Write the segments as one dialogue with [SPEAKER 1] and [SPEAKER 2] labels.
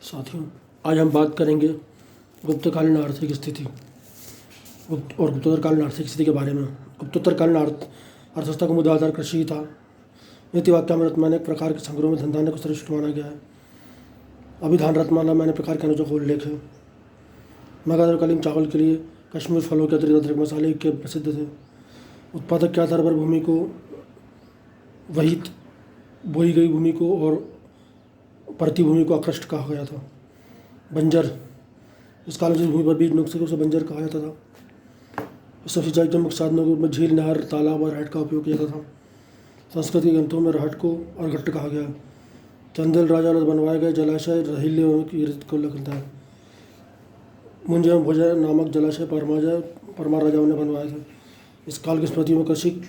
[SPEAKER 1] साथियों, आज हम बात करेंगे गुप्तकालीन आर्थिक स्थिति और गुप्तोत्तरकालीन आर्थिक स्थिति के बारे में। गुप्तोत्तरकालीन अर्थव्यवस्था का मुद्दा आधार कृषि था। नीति वाक्य में रत्न अनेक प्रकार के संग्रहों में धनधान्य को श्रेष्ठ माना गया है। अभिधान रत्नमाला में अनेक प्रकार के अनुजों का उल्लेख है। मगध और कलिंग चावल के लिए, कश्मीर फलों के अतिरिक्त अदरक मसाले के प्रसिद्ध थे। उत्पादक के आधार पर भूमि को, वही बोई गई भूमि को और परती भूमि को अकृष्ट कहा गया था। बंजर, इस काल में जिस भूमि पर बीज नुकसे उसे बंजर कहा जाता था। इससे सिंचाई के मुख्य साधनों के रूप में झील, नहर, तालाब और रहट का उपयोग किया जाता था। संस्कृत के ग्रंथों में रहट को अर्घट कहा गया। चंदेल राजा द्वारा बनवाए गए जलाशय रहील्य की को लगता है। मुंज एवं भोजा नामक जलाशय परमार राजाओं ने बनवाए थे। इस काल की स्मृतियों में कृषि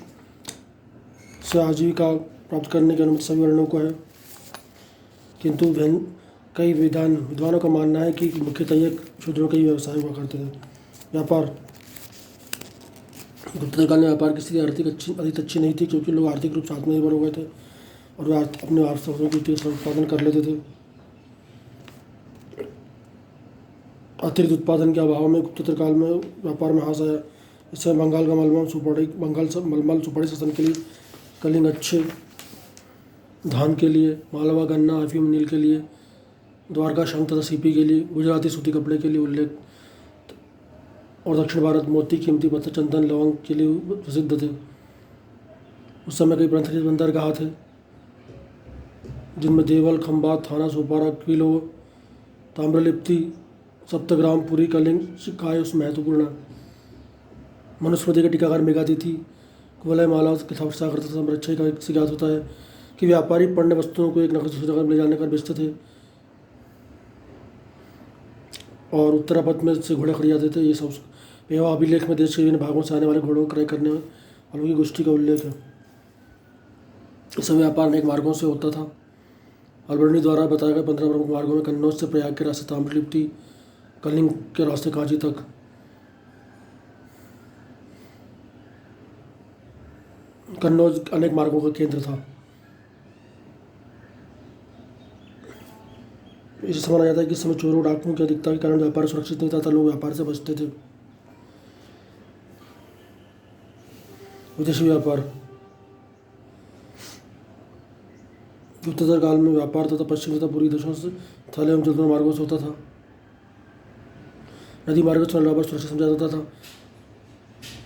[SPEAKER 1] से आजीविका प्राप्त करने की अनुमति सभी वर्णों को है, किंतु कई विद्वानों का मानना है कि मुख्यतः ये शूद्रों के ही व्यवसाय हुआ करते थे। व्यापार, गुप्तकाल में व्यापार की स्थिति अधिक अच्छी नहीं थी, क्योंकि लोग आर्थिक रूप से आत्मनिर्भर हो गए थे और वे अपने आर्थिक की उत्पादन कर लेते थे। अतिरिक्त उत्पादन के अभाव में गुप्तोत्तर काल में व्यापार में ह्रास आया। इससे बंगाल का मलमल सुपारी शासन के लिए, कलिंग अच्छे धान के लिए, मालवा गन्ना, अफीम, नील के लिए, द्वारका शंख तथा सीपी के लिए, गुजराती सूती कपड़े के लिए उल्लेख, और दक्षिण भारत मोती, कीमती पत्थर, चंदन, लवंग के लिए प्रसिद्ध थे। उस समय कई प्रांतीय बंदरगाह थे, जिनमें देवल, खंबात, थाना, सोपारा, किलो, ताम्रलिप्ति, सप्तग्राम, पुरी, कलिंग, शिकायत महत्वपूर्ण है। मनुस्मृति के टीकाकार मेघातिथि कुवलय माला के सागर तथा संरक्षय का एक ज्ञात होता है कि व्यापारी पण्य वस्तुओं को एक नगर से दूसरी नगर ले जाने कर बेचते थे और उत्तरापथ में से घोड़े खरीदते थे। ये सब एवं अभिलेख में देश के विभिन्न भागों से आने वाले घोड़ों को क्रय करने वालों की गोष्ठी का उल्लेख है। इस समय व्यापार अनेक मार्गों से होता था। अलबर्नी द्वारा बताए गए 15 प्रमुख मार्गों में कन्नौज से प्रयाग के रास्ते ताम्रलिप्ति, कलिंग के रास्ते कांची तक, कन्नौज अनेक मार्गों का केंद्र था। इसे माना जाता है कि इस समय चोरों, डाकुओं की अधिकता के कारण व्यापार सुरक्षित नहीं था, लोग व्यापार से बचते थे। विदेशी व्यापार, गुप्तोत्तर काल में व्यापार तथा पश्चिम तथा पूर्वी देशों से थल एवं जल मार्गों से होता था। नदी मार्ग से व्यापार सुरक्षित समझा जाता था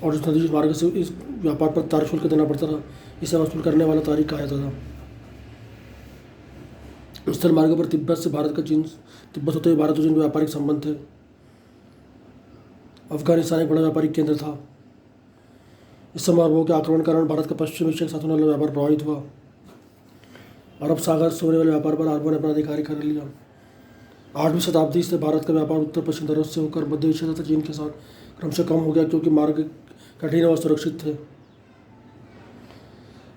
[SPEAKER 1] और जिस नदी मार्ग से इस व्यापार पर तार शुल्क देना पड़ता था, इसे वसूल करने वाला तारीख कहा जाता था। स्थल मार्ग पर तिब्बत से भारत का चीन, तिब्बत होते हुए भारत और चीन के व्यापारिक संबंध थे। अफगानिस्तान एक बड़ा व्यापारिक केंद्र था। इस समय अरबों के आक्रमण के कारण भारत का पश्चिम एशिया के साथ होने वाला व्यापार प्रभावित हुआ। अरब सागर से होने वाले व्यापार पर अरबों ने अपना अधिकार कर लिया। 8वीं शताब्दी से भारत का व्यापार उत्तर पश्चिम तरफ से होकर मध्य एशिया तथा चीन के साथ क्रमशः कम हो गया, क्योंकि मार्ग कठिन और सुरक्षित थे।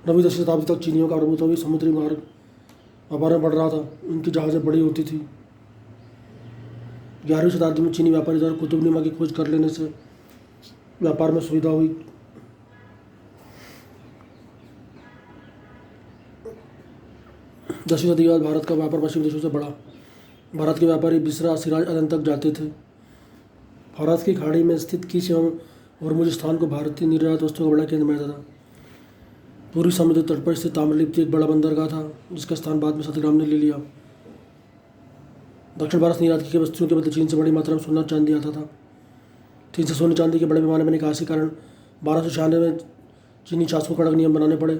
[SPEAKER 1] 9वीं 10वीं शताब्दी तक चीनियों का प्रभुत्व भी समुद्री मार्ग व्यापार में बढ़ रहा था। उनकी जहाज़ें बड़ी होती थी। 11वीं शताब्दी में चीनी व्यापारी द्वारा कुतुबनुमा की खोज कर लेने से व्यापार में सुविधा हुई। 10वीं सदी के बाद भारत का व्यापार पश्चिमी देशों से बढ़ा। भारत के व्यापारी बिसरा, सिराज, अदन तक जाते थे। फारस की खाड़ी में स्थित कीच एवं हॉर्मुज स्थान को भारतीय निर्यात वस्तुओं का बड़ा केंद्र माना जाता था। पूर्वी समुद्र तट पर स्थित ताम्रलिप्ति एक बड़ा बंदरगाह था, जिसका स्थान बाद में सतग्राम ने ले लिया। दक्षिण भारत से निर्यात की गई वस्तुओं के बदले चीन से बड़ी मात्रा में सोना चांदी आता था। चीन से सोने चांदी के बड़े पैमाने पर निकासी कारण 1296 में चीनी चार्ज को कड़क नियम बनाने पड़े।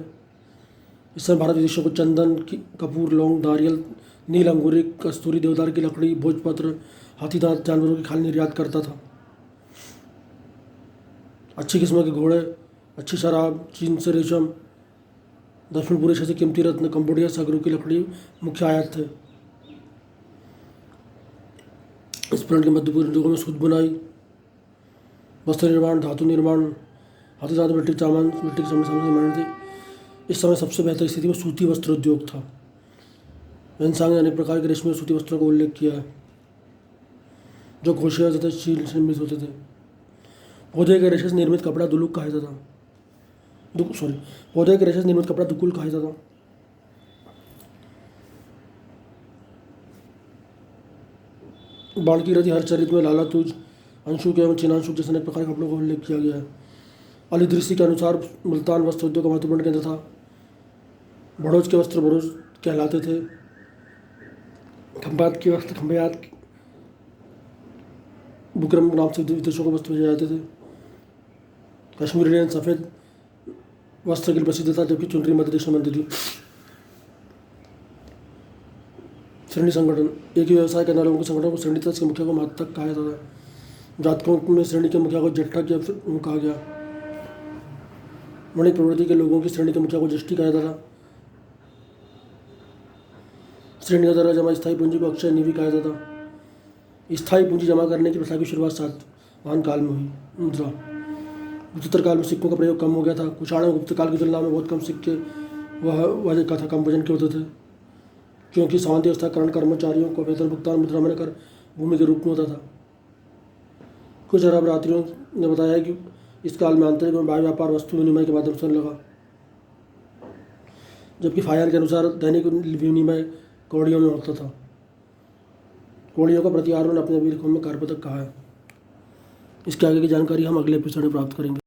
[SPEAKER 1] इस समय भारत विदेशों को चंदन, कपूर, लौंग, नारियल, नील, अंगूरी, कस्तूरी, देवदार की लकड़ी, भोजपत्र, हाथी दांत जानवरों की खाल निर्यात करता था। अच्छी किस्म के घोड़े, अच्छी शराब, चीन से रेशम, दक्षिण पूर्व एशिया से कीमती रत्न, कंबोडिया से अगरू की लकड़ी मुख्य आयात थे। इस पर्यटन के मध्य पूर्व युगों में सूत बुनाई, वस्त्र निर्माण, धातु निर्माण, हाथी दांत, मिट्टी की निर्माण थी। इस समय सबसे बेहतर स्थिति में सूती वस्त्र उद्योग था। वेनसांग ने अनेक प्रकार के रेशमी और सूती वस्त्रों का उल्लेख किया है, जो क्रोशिया तथा स्टील से निर्मित होते थे। पौधे के रेशे से निर्मित कपड़ा दुलुक कहा जाता था। पौधे के रेशे से निर्मित कपड़ा दुकुल कहा जाता था। बाण की रति हर चरित्र में लाला तुज अंशुक एवं चीनांशुक जैसे अनेक प्रकार के कपड़ों का उल्लेख किया गया है। अली दृष्टि के अनुसार मुल्तान वस्त्र उद्योग का महत्वपूर्ण केंद्र था। भड़ोज के वस्त्र भरोज कहलाते थे। खंबात के वस्त्र खंबयात बुकरम नाम से विदेशों को वस्त्र भेजे जाते थे। कश्मीरी रेन सफ़ेद वस्त्र के लिए प्रसिद्ध था, जबकि चुनरी मध्य देश में बनती थी। श्रेणी संगठन, एक ही व्यवसाय करने वालों के संगठन को श्रेणी तथा इसके मुखिया को महत्तक कहा जाता था। जातकों में श्रेणी के मुखिया को जट्टा कहा गया। वणिक प्रवृत्ति के लोगों की श्रेणी के मुखिया को जष्टी कहा जाता था। श्रेणी का द्वारा जमा स्थायी पूंजी को अक्षय निधि कहा जाता था। स्थायी पूंजी जमा करने की प्रथा की शुरुआत सातवाहन काल में हुई। मुद्रा, गुप्तोत्तर काल में सिक्कों का प्रयोग कम हो गया था। कुषाण गुप्त काल की तुलना में बहुत कम सिक्के वह का था, कम वजन के होते थे, क्योंकि सामंत व्यवस्थाकरण कर्मचारियों को वेतन भुगतान मुद्रा में कर भूमि के रूप में होता था। कुछ अरब यात्रियों ने बताया कि इस काल में आंतरिक एवं बाह्य व्यापार वस्तु विनिमय के माध्यम से लगा, जबकि फायर के अनुसार दैनिक विनिमय कौड़ियों में होता था। कौड़ियों का प्रति आरोहण अपने अभिलेखों में कार्यपदक कहा है। इसके आगे की जानकारी हम अगले एपिसोड में प्राप्त करेंगे।